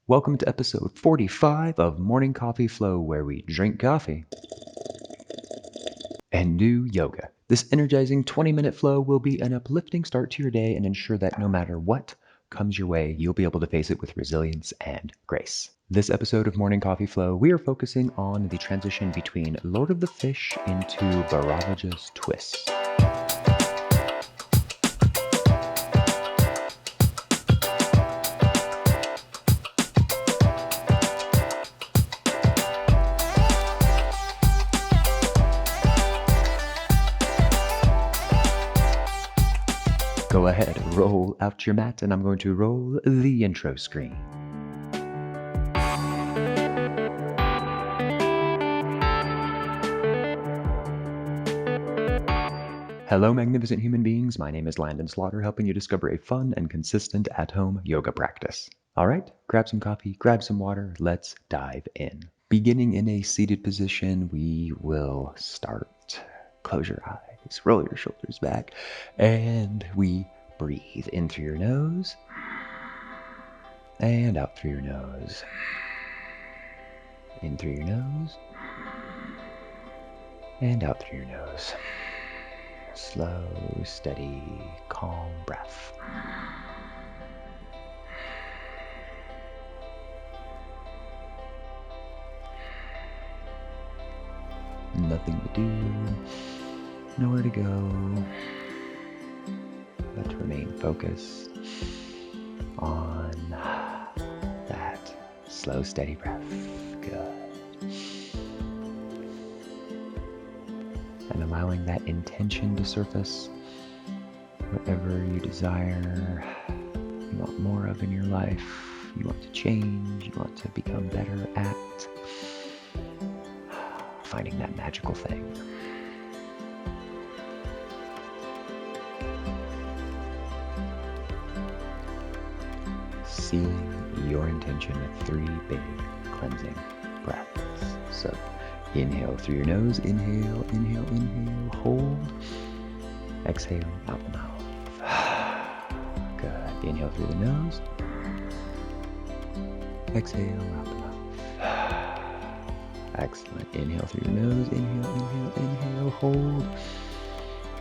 Welcome to episode 45 of Morning Coffee Flow, where we drink coffee and do yoga. This energizing 20-minute flow will be an uplifting start to your day and ensure that no matter what comes your way, you'll be able to face it with resilience and grace. This episode of Morning Coffee Flow, we are focusing on the transition between Lord of the Fish into Bharadvaja's twist. Go ahead, roll out your mat, and I'm going to roll the intro screen. Hello, magnificent human beings. My name is Landon, helping you discover a fun and consistent at-home yoga practice. All right, grab some coffee, grab some water. Let's dive in. Beginning in a seated position, we will start. Close your eyes, roll your shoulders back, and we breathe in through your nose and out through your nose. In through your nose and out through your nose. Slow, steady, calm breath. Nothing to do, nowhere to go, but to remain focused on that slow, steady breath. Good. And allowing that intention to surface, whatever you desire, you want more of in your life, you want to change, you want to become better at, finding that magical thing. Sealing your intention with 3 big cleansing breaths. So inhale through your nose, inhale, inhale, inhale, hold. Exhale out the mouth. Good. Inhale through the nose. Exhale out the mouth. Excellent. Inhale through your nose, inhale, inhale, inhale, hold.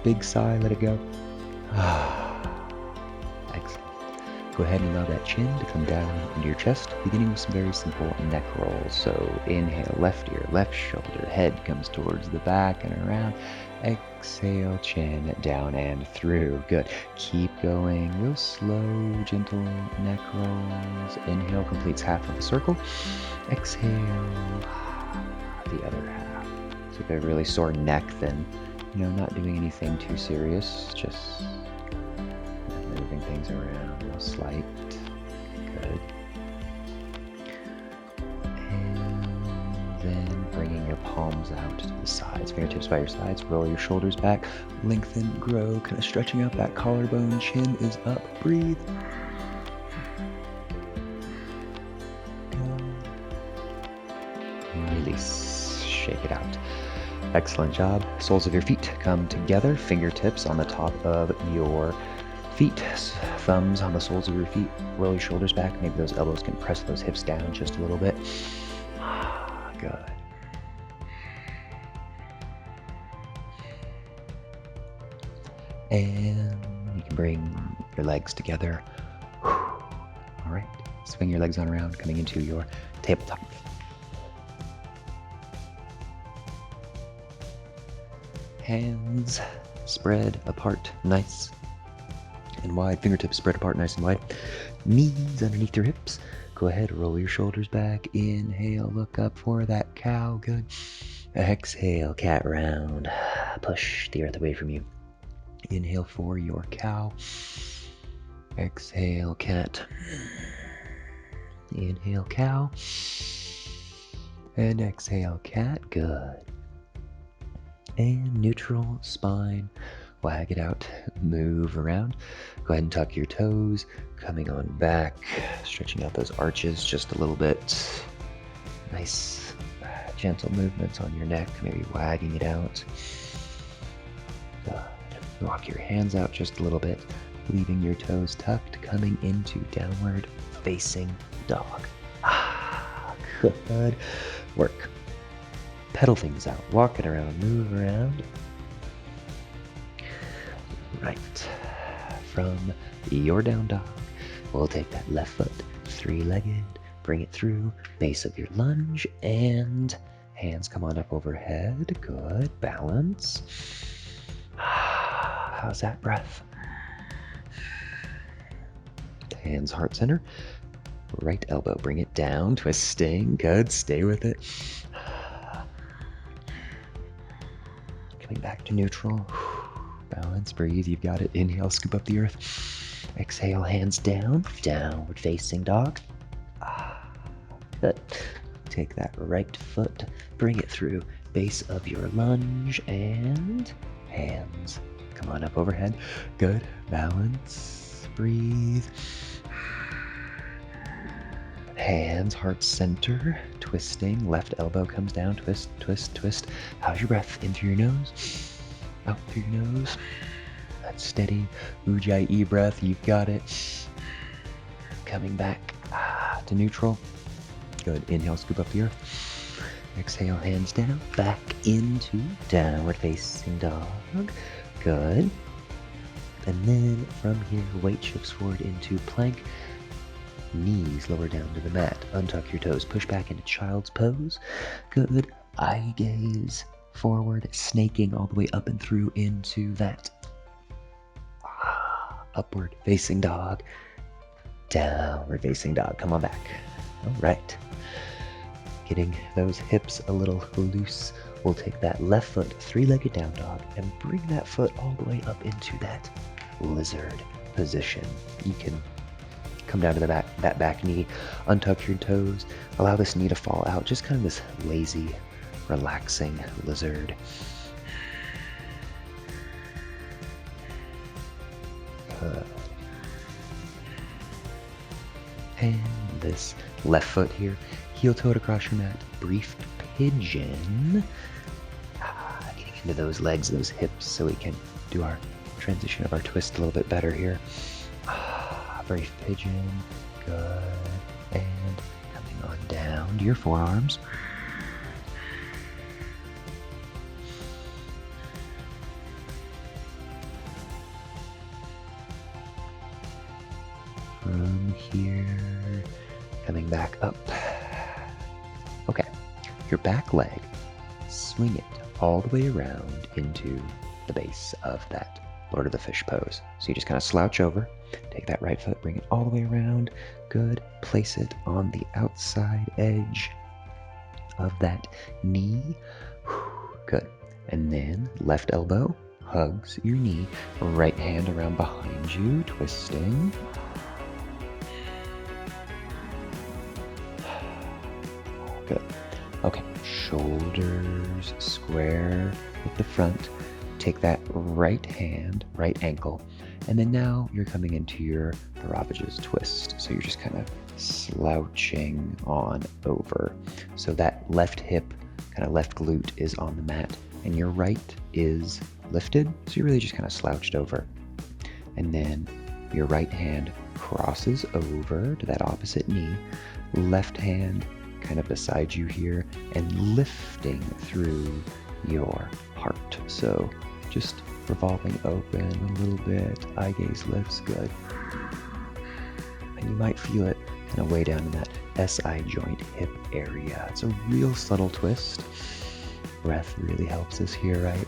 Big sigh, let it go. Excellent. Go ahead and allow that chin to come down into your chest, beginning with some very simple neck rolls. So inhale, left ear, left shoulder, head comes towards the back and around. Exhale, chin down and through. Good. Keep going. Real slow, gentle neck rolls. Inhale completes half of the circle. Exhale, the other half. So if you have a really sore neck, then, not doing anything too serious, just moving things around, real slight. Good. And then bringing your palms out to the sides, fingertips by your sides, roll your shoulders back, lengthen, grow, kind of stretching out that collarbone, chin is up, breathe. Release, shake it out. Excellent job. Soles of your feet come together, fingertips on the top of your feet, thumbs on the soles of your feet. Roll your shoulders back. Maybe those elbows can press those hips down just a little bit. Good. And you can bring your legs together. All right. Swing your legs on around, coming into your tabletop. Hands spread apart, nice and wide. Fingertips spread apart, nice and wide. Knees underneath your hips. Go ahead, roll your shoulders back. Inhale, look up for that cow. Good. Exhale, cat round. Push the earth away from you. Inhale for your cow. Exhale, cat. Inhale, cow. And exhale, cat. Good. And neutral spine. Wag it out, move around. Go ahead and tuck your toes, coming on back, stretching out those arches just a little bit. Nice, gentle movements on your neck, maybe wagging it out. Good. Walk your hands out just a little bit, leaving your toes tucked, coming into downward facing dog. Good work. Pedal things out, walk it around, move around. Right. From your down dog, we'll take that left foot, three-legged, bring it through, base of your lunge, and hands come on up overhead. Good. Balance. How's that breath? Hands heart center. Right elbow, bring it down, twisting. Good. Stay with it. Coming back to neutral. Balance, breathe, you've got it. Inhale, scoop up the earth. Exhale, hands down, downward facing dog. Good. Take that right foot, bring it through, base of your lunge, and hands come on up overhead. Good. Balance, breathe. Hands, heart center, twisting. Left elbow comes down, twist, twist, twist. How's your breath? In through your nose, out through your nose. That's steady. Ujjayi breath, you've got it. Coming back to neutral. Good. Inhale, scoop up the earth. Exhale, hands down, back into downward facing dog. Good. And then from here, weight shifts forward into plank. Knees lower down to the mat. Untuck your toes. Push back into child's pose. Good. Eye gaze forward, snaking all the way up and through into that upward facing dog. Downward facing dog. Come on back. All right. Getting those hips a little loose. We'll take that left foot, three-legged down dog, and bring that foot all the way up into that lizard position. You can come down to the back, that back knee, untuck your toes, allow this knee to fall out, just kind of this lazy, relaxing lizard. Good. And this left foot here, heel toe across your mat, brief pigeon. Getting into those legs, those hips, so we can do our transition of our twist a little bit better here. Brief pigeon, good, and coming on down to your forearms. From here, coming back up. Okay, your back leg, swing it all the way around into the base of that Lord of the Fish pose. So you just kind of slouch over, take that right foot, bring it all the way around. Good. Place it on the outside edge of that knee. Good. And then left elbow hugs your knee, right hand around behind you, twisting. Good. Okay. Shoulders square with the front. Take that right hand, right ankle, and then now you're coming into your Bharadvaja's twist. So you're just kind of slouching on over. So that left hip, kind of left glute is on the mat, and your right is lifted. So you're really just kind of slouched over. And then your right hand crosses over to that opposite knee, left hand kind of beside you here, and lifting through your heart. So just revolving open a little bit, eye gaze lifts, good. And you might feel it kind of way down in that SI joint hip area. It's a real subtle twist. Breath really helps us here, right?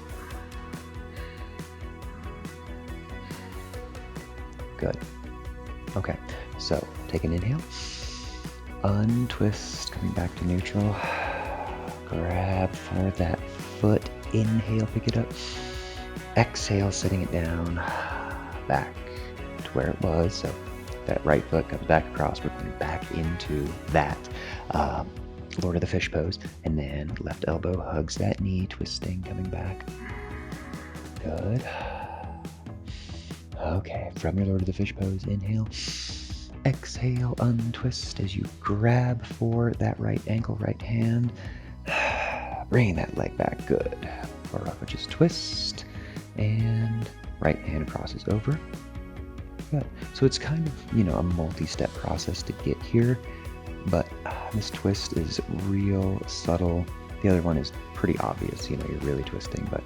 Good. Okay, so take an inhale. Untwist, coming back to neutral. Grab for that foot. Inhale, pick it up. Exhale, setting it down. Back to where it was. So that right foot comes back across. We're coming back into that Lord of the Fish pose. And then left elbow hugs that knee, twisting, coming back. Good. Okay, from your Lord of the Fish pose, inhale. Exhale, untwist as you grab for that right ankle, right hand. Bringing that leg back, good. Bharadvaja's twist, and right hand crosses over. Good. So it's kind of, a multi-step process to get here, but This twist is real subtle. The other one is pretty obvious, you're really twisting, but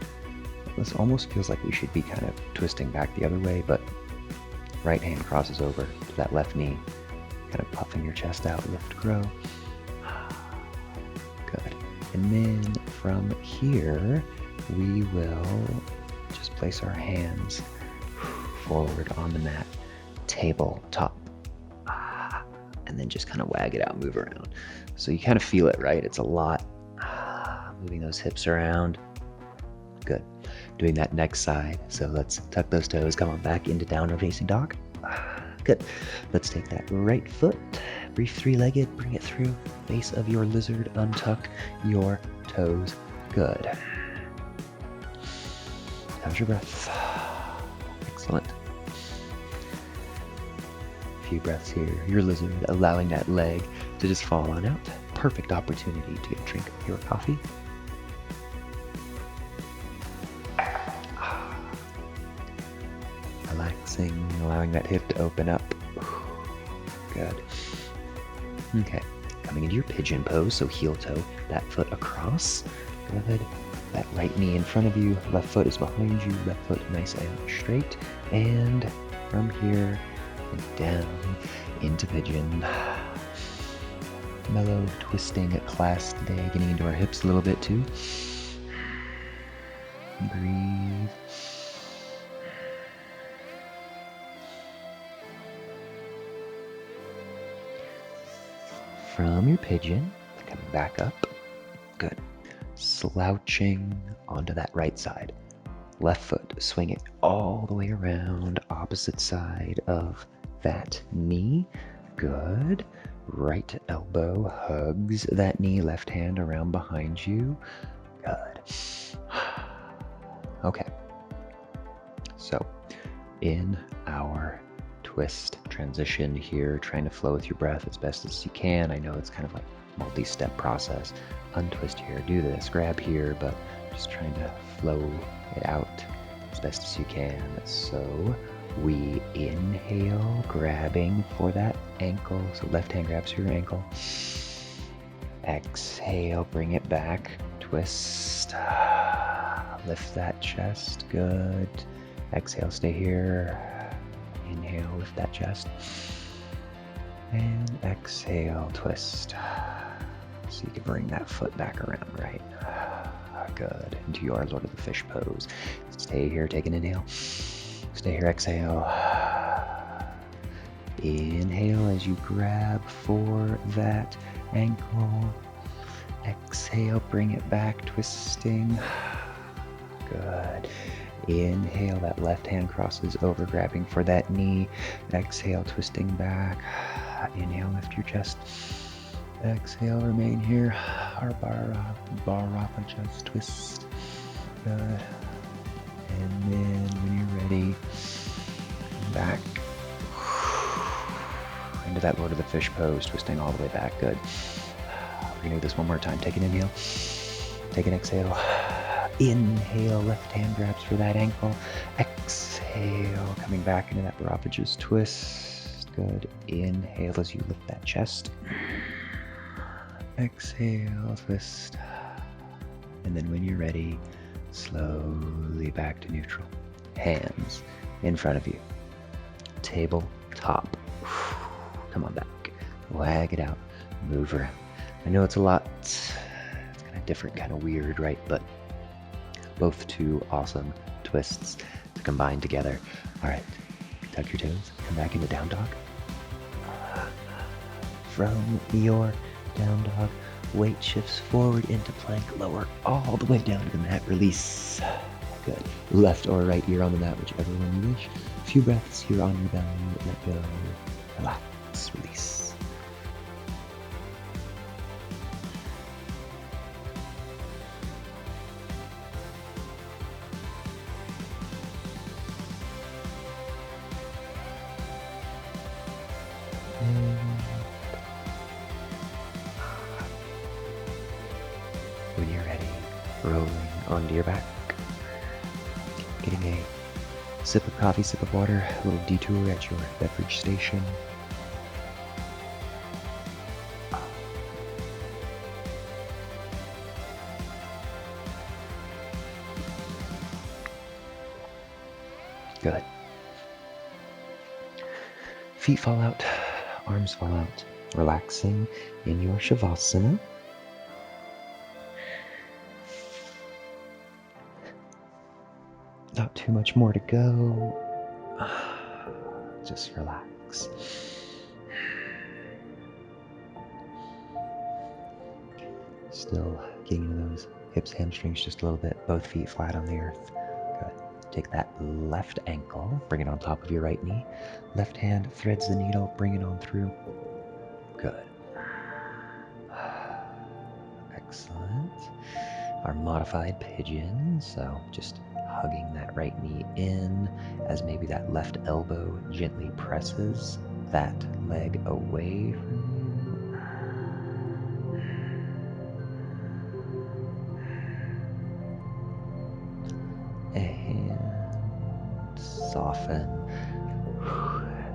this almost feels like we should be kind of twisting back the other way, but right hand crosses over to that left knee, kind of puffing your chest out, lift, grow. Good. And then from here, we will just place our hands forward on the mat, tabletop, and then just kind of wag it out, move around. So you kind of feel it, right? It's a lot. Moving those hips around. Good. Doing that next side. So let's tuck those toes, come on back into downward facing dog. Good. Let's take that right foot, brief three-legged, bring it through, base of your lizard, untuck your toes. Good. How's your breath? Excellent. A few breaths here. Your lizard, allowing that leg to just fall on out. Perfect opportunity to get a drink of your coffee. Relaxing, allowing that hip to open up. Good. Okay, coming into your pigeon pose, so heel toe, that foot across. Good. That right knee in front of you, left foot is behind you, left foot nice and straight. And from here, and down into pigeon. Mellow, twisting class today, getting into our hips a little bit too. Breathe. From your pigeon, coming back up. Good. Slouching onto that right side. Left foot, swing it all the way around, opposite side of that knee. Good. Right elbow hugs that knee, left hand around behind you. Good. Okay. So, in our twist transition here, trying to flow with your breath as best as you can. I know it's kind of like multi-step process. Untwist here, do this, grab here, but just trying to flow it out as best as you can. So we inhale, grabbing for that ankle. So left hand grabs your ankle. Exhale, bring it back, twist, lift that chest, good. Exhale, stay here. Inhale, lift that chest. And exhale, twist. So you can bring that foot back around, right? Good. Into your Lord of the Fish pose. Stay here, take an inhale. Stay here, exhale. Inhale as you grab for that ankle. Exhale, bring it back, twisting. Good. Inhale, that left hand crosses over, grabbing for that knee. Exhale, twisting back. Inhale, lift your chest. Exhale, remain here. Our Bharadvaja twist. Good. And then when you're ready, back into that Lord of the Fish pose, twisting all the way back. Good. We're gonna do this one more time. Take an inhale. Take an exhale. Inhale, left hand grabs for that ankle. Exhale, coming back into that Bharadvaja twist. Good. Inhale as you lift that chest. Exhale, twist. And then when you're ready, slowly back to neutral. Hands in front of you. Table top. Come on back. Wag it out. Move around. I know it's a lot. It's kind of different, kind of weird, right? But both two awesome twists to combine together. All right, tuck your toes, come back into down dog. From your down dog, weight shifts forward into plank, lower all the way down to the mat, release. Good. Left or right ear on the mat, whichever one you wish. A few breaths here on your belly, let go, relax, release. When you're ready, rolling onto your back, getting a sip of coffee, sip of water, a little detour at your beverage station. Good. Feet fall out, arms fall out. Relaxing in your Shavasana. Not too much more to go. Just relax. Still getting into those hips, hamstrings just a little bit. Both feet flat on the earth. Good. Take that left ankle, bring it on top of your right knee. Left hand threads the needle, bring it on through. Good. Excellent. Our modified pigeon, so just hugging that right knee in as maybe that left elbow gently presses that leg away from you. And soften.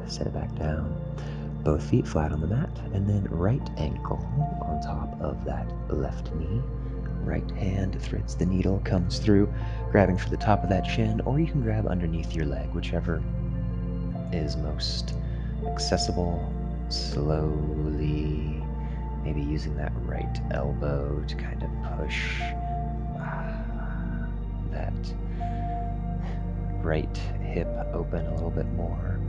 Set it back down. Both feet flat on the mat, and then right ankle on top of that left knee. Right hand threads the needle, comes through, grabbing for the top of that shin, or you can grab underneath your leg, whichever is most accessible. Slowly, maybe using that right elbow to kind of push that right hip open a little bit more.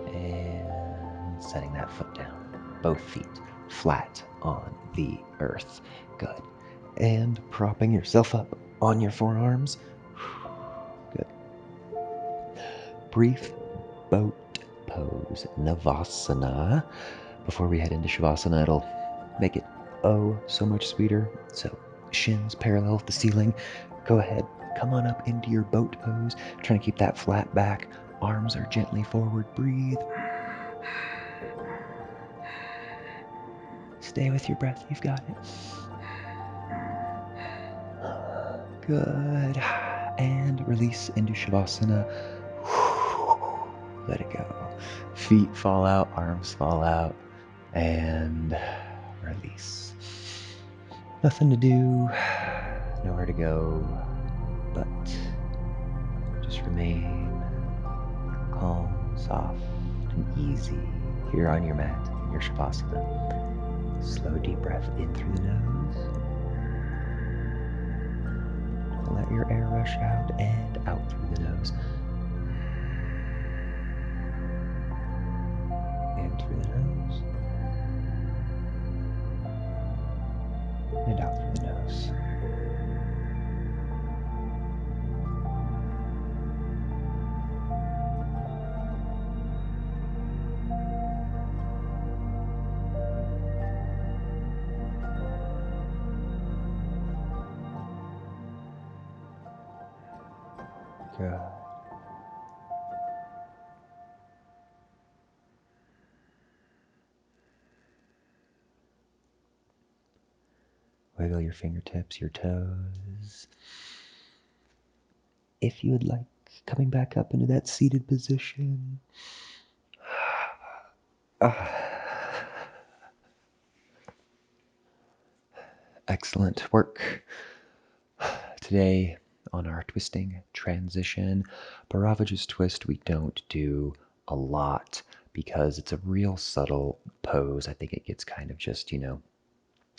And setting that foot down. Both feet flat on the earth. Good. And propping yourself up on your forearms. Good. Brief boat pose, Navasana. Before we head into Shavasana, it'll make it so much sweeter. So shins parallel with the ceiling. Go ahead, come on up into your boat pose. Trying to keep that flat back. Arms are gently forward. Breathe. Stay with your breath. You've got it. Good. And release into Shavasana. Let it go. Feet fall out, arms fall out, and release. Nothing to do, nowhere to go, but just remain calm, soft, and easy here on your mat in your Shavasana. Slow, deep breath in through the nose. Let your air rush out and out through the nose. In through the nose. And out through the nose. Good. Wiggle your fingertips, your toes. If you would like, coming back up into that seated position. Excellent work. Today on our twisting transition, Bharadvaja's twist, we don't do a lot because it's a real subtle pose. I think it gets kind of just,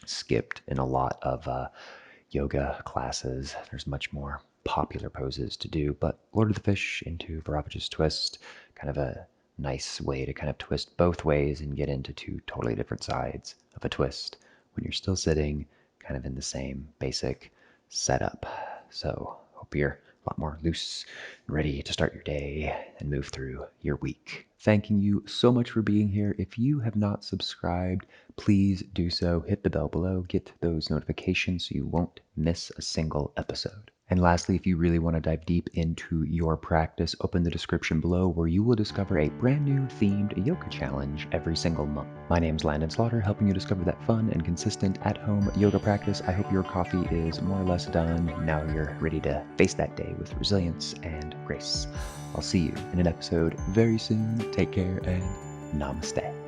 skipped in a lot of yoga classes. There's much more popular poses to do, but Lord of the Fish into Bharadvaja's twist, kind of a nice way to kind of twist both ways and get into two totally different sides of a twist when you're still sitting kind of in the same basic setup. So hope you're a lot more loose and ready to start your day and move through your week. Thanking you so much for being here. If you have not subscribed, please do so. Hit the bell below, get those notifications so you won't miss a single episode. And lastly, if you really want to dive deep into your practice, open the description below where you will discover a brand new themed yoga challenge every single month. My name's Landon Slaughter, helping you discover that fun and consistent at-home yoga practice. I hope your coffee is more or less done. Now you're ready to face that day with resilience and grace. I'll see you in an episode very soon. Take care and namaste.